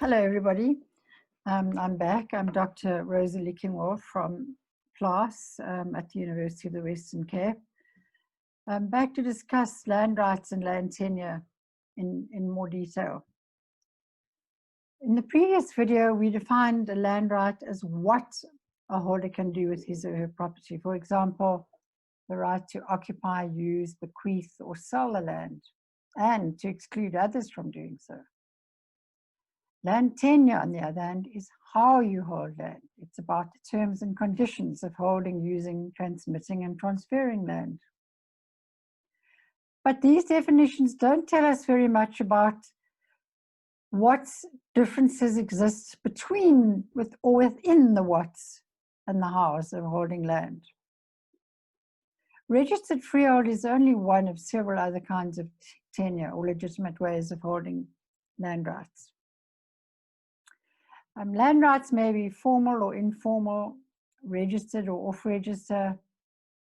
Hello, everybody. I'm back. I'm Dr. Rosalie Kingwolf from class at the University of the Western Cape. I'm back to discuss land rights and land tenure in more detail. In the previous video, we defined a land right as what a holder can do with his or her property. For example, the right to occupy, use, bequeath, or sell the land, and to exclude others from doing so. Land tenure, on the other hand, is how you hold land. It's about the terms and conditions of holding, using, transmitting, and transferring land. But these definitions don't tell us very much about what differences exist between or within the whats and the hows of holding land. Registered freehold is only one of several other kinds of tenure or legitimate ways of holding land rights. Land rights may be formal or informal, registered or off-register,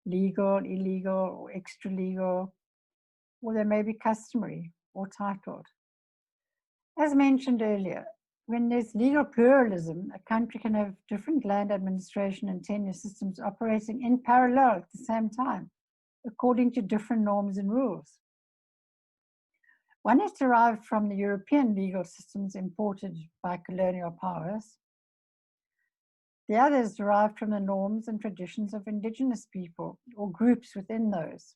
legal, illegal, or extra-legal, or they may be customary or titled. As mentioned earlier, when there's legal pluralism, a country can have different land administration and tenure systems operating in parallel at the same time, according to different norms and rules. One is derived from the European legal systems imported by colonial powers. The other is derived from the norms and traditions of indigenous people or groups within those.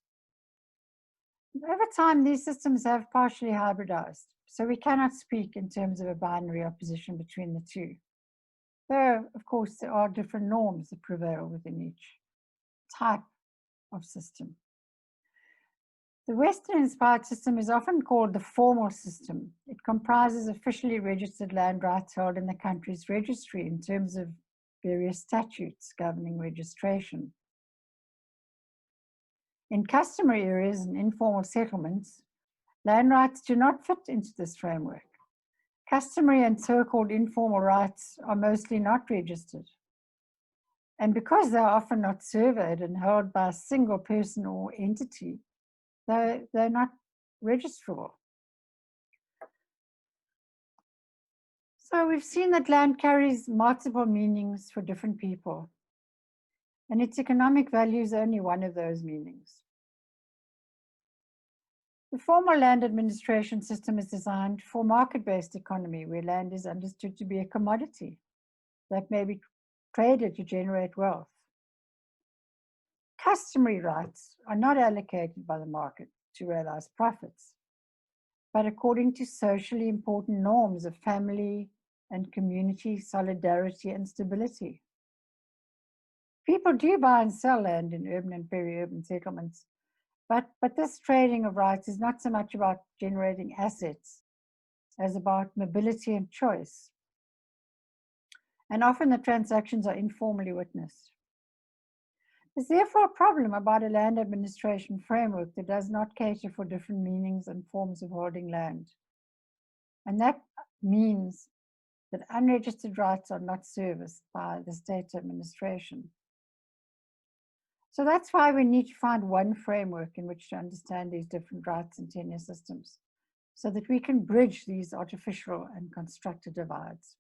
Over time, these systems have partially hybridized, so we cannot speak in terms of a binary opposition between the two. Though, of course, there are different norms that prevail within each type of system. The Western-inspired system is often called the formal system. It comprises officially registered land rights held in the country's registry in terms of various statutes governing registration. In customary areas and informal settlements, land rights do not fit into this framework. Customary and so-called informal rights are mostly not registered. And because they are often not surveyed and held by a single person or entity, they're not registrable. So we've seen that land carries multiple meanings for different people, and its economic value is only one of those meanings. The formal land administration system is designed for market-based economy, where land is understood to be a commodity that may be traded to generate wealth. Customary rights are not allocated by the market to realize profits, but according to socially important norms of family and community solidarity and stability. People do buy and sell land in urban and peri-urban settlements, but this trading of rights is not so much about generating assets as about mobility and choice. And often the transactions are informally witnessed. There's therefore a problem about a land administration framework that does not cater for different meanings and forms of holding land. And that means that unregistered rights are not serviced by the state administration. So that's why we need to find one framework in which to understand these different rights and tenure systems, so that we can bridge these artificial and constructed divides.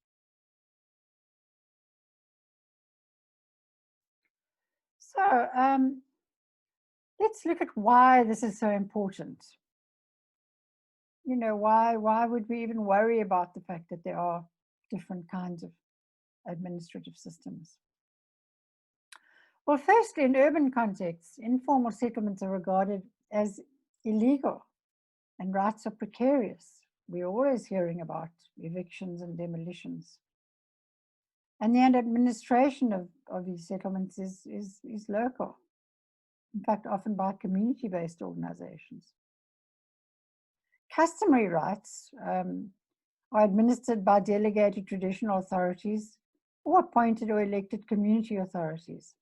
So let's look at why this is so important. You know, why would we even worry about the fact that there are different kinds of administrative systems? Well, firstly, in urban contexts, informal settlements are regarded as illegal and rights are precarious. We're always hearing about evictions and demolitions. And the administration of these settlements is local, in fact, often by community-based organizations. Customary rights are administered by delegated traditional authorities or appointed or elected community authorities.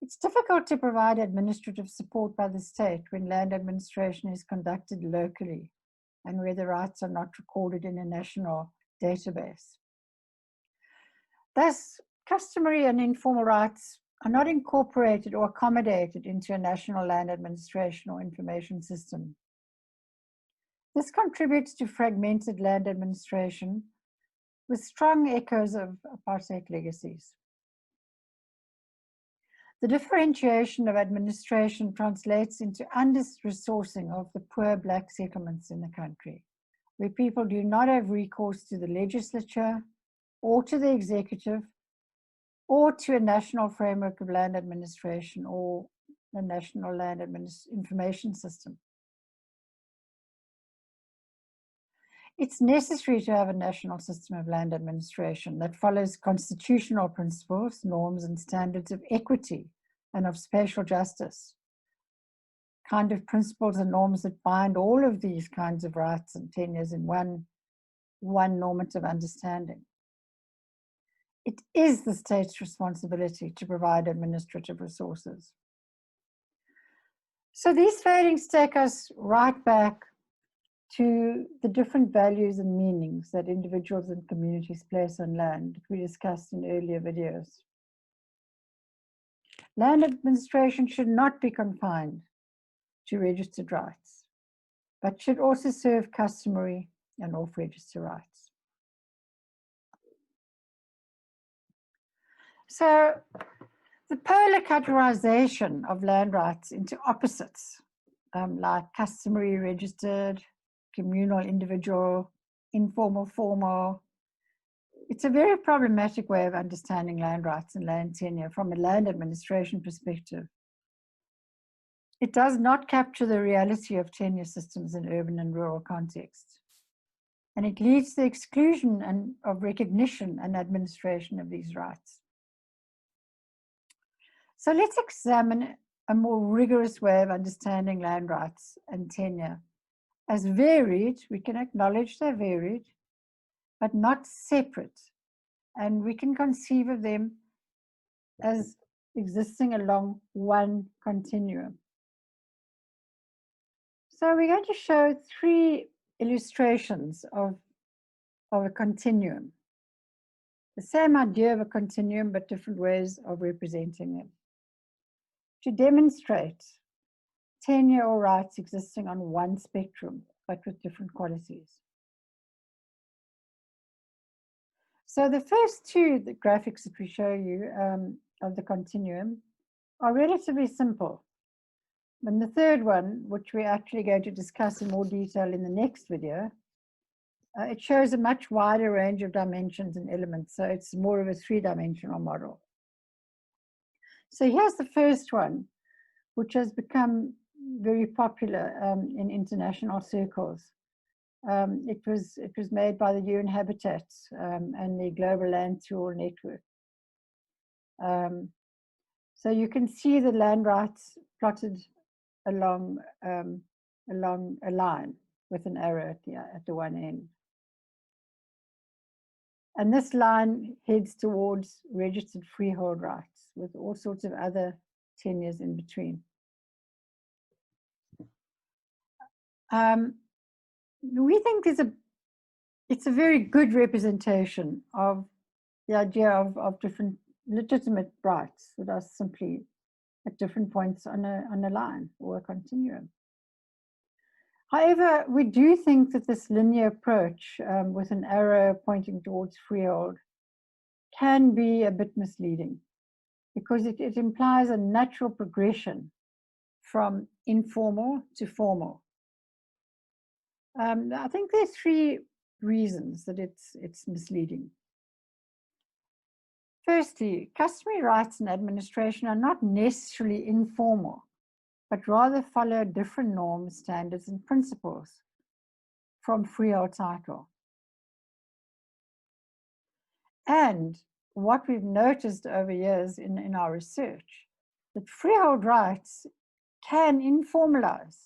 It's difficult to provide administrative support by the state when land administration is conducted locally and where the rights are not recorded in a national database. Thus, customary and informal rights are not incorporated or accommodated into a national land administration or information system. This contributes to fragmented land administration with strong echoes of apartheid legacies. The differentiation of administration translates into under-resourcing of the poor Black settlements in the country, where people do not have recourse to the legislature or to the executive or to a national framework of land administration or the National Land Information System. It's necessary to have a national system of land administration that follows constitutional principles, norms, and standards of equity and of spatial justice, kind of principles and norms that bind all of these kinds of rights and tenures in one normative understanding. It is the state's responsibility to provide administrative resources. So these fadings take us right back to the different values and meanings that individuals and communities place on land that we discussed in earlier videos. Land administration should not be confined to registered rights, but should also serve customary and off-register rights. So the polar categorization of land rights into opposites, like customary, registered, communal, individual, informal, formal. It's a very problematic way of understanding land rights and land tenure from a land administration perspective. It does not capture the reality of tenure systems in urban and rural contexts. And it leads to the exclusion of recognition and administration of these rights. So let's examine a more rigorous way of understanding land rights and tenure. As varied, we can acknowledge they're varied, but not separate. And we can conceive of them as existing along one continuum. So we're going to show 3 illustrations of a continuum. The same idea of a continuum, but different ways of representing them. To demonstrate tenure or rights existing on one spectrum, but with different qualities. So the first 2 graphics that we show you of the continuum are relatively simple. And the third one, which we're actually going to discuss in more detail in the next video, it shows a much wider range of dimensions and elements. So it's more of a 3-dimensional model. So here's the first one, which has become very popular in international circles. It was made by the UN Habitat and the Global Land Tool Network. So you can see the land rights plotted along a line with an arrow at the one end. And this line heads towards registered freehold rights with all sorts of other tenures in between. We think it's a very good representation of the idea of different legitimate rights that are simply at different points on a line or a continuum. However, we do think that this linear approach with an arrow pointing towards freehold can be a bit misleading because it implies a natural progression from informal to formal. I think there are 3 reasons that it's misleading. Firstly, customary rights and administration are not necessarily informal, but rather follow different norms, standards, and principles from freehold title. And what we've noticed over years in our research, that freehold rights can informalize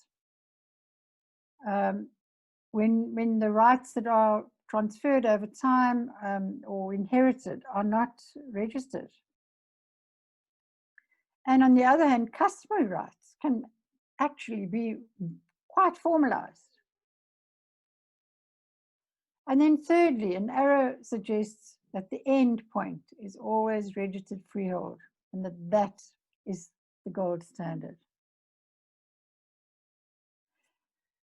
when the rights that are transferred over time or inherited are not registered. And on the other hand, customary rights can actually be quite formalized. And then thirdly, an arrow suggests that the end point is always registered freehold and that is the gold standard.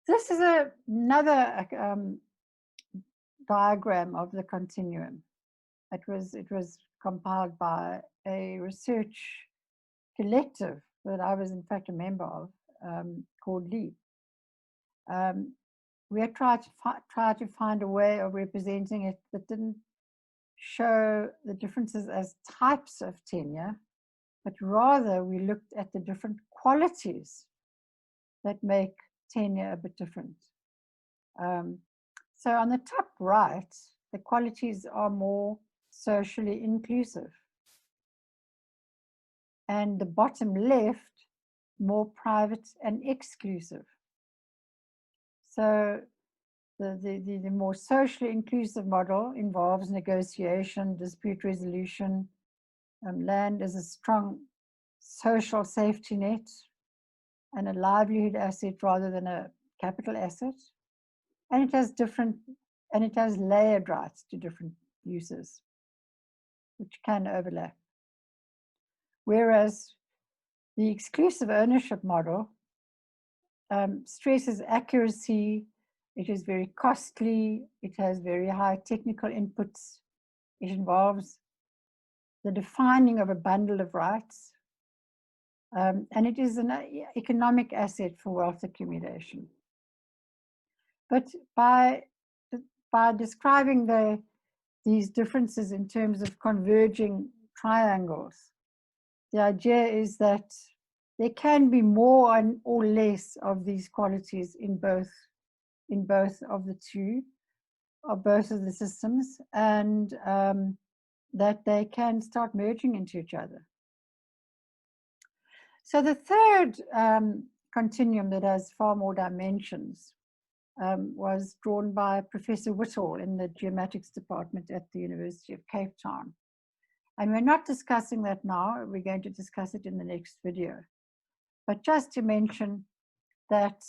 This is another diagram of the continuum. It was compiled by a research collective that I was in fact a member of, called LEAP. We had tried to find a way of representing it that didn't show the differences as types of tenure, but rather we looked at the different qualities that make tenure a bit different. So on the top right, the qualities are more socially inclusive. And the bottom left, more private and exclusive. So the more socially inclusive model involves negotiation, dispute resolution. Land is a strong social safety net and a livelihood asset rather than a capital asset. And it has layered rights to different uses, which can overlap. Whereas the exclusive ownership model stresses accuracy. It is very costly. It has very high technical inputs. It involves the defining of a bundle of rights. And it is an economic asset for wealth accumulation. But by describing these differences in terms of converging triangles, the idea is that there can be more or less of these qualities in both of the two, or both of the systems, and that they can start merging into each other. So the third continuum that has far more dimensions was drawn by Professor Whittle in the geomatics department at the University of Cape Town. And we're not discussing that now. We're going to discuss it in the next video. But just to mention that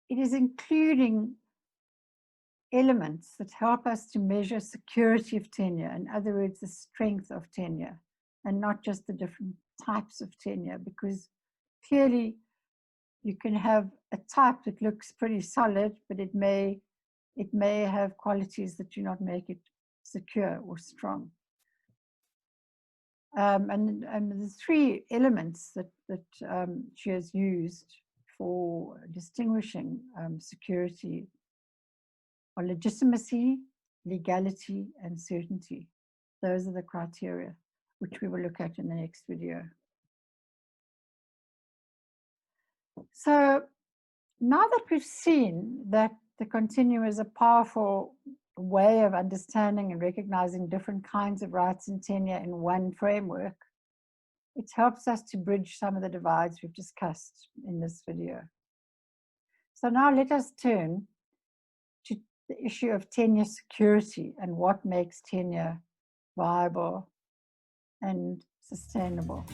it is including elements that help us to measure security of tenure, in other words, the strength of tenure, and not just the different types of tenure, because clearly you can have a type that looks pretty solid, but it may have qualities that do not make it secure or strong. And the three elements that she has used for distinguishing security are legitimacy, legality, and certainty. Those are the criteria which we will look at in the next video. So now that we've seen that the continuum is a powerful way of understanding and recognizing different kinds of rights and tenure in one framework, it helps us to bridge some of the divides we've discussed in this video. So now let us turn to the issue of tenure security and what makes tenure viable and sustainable.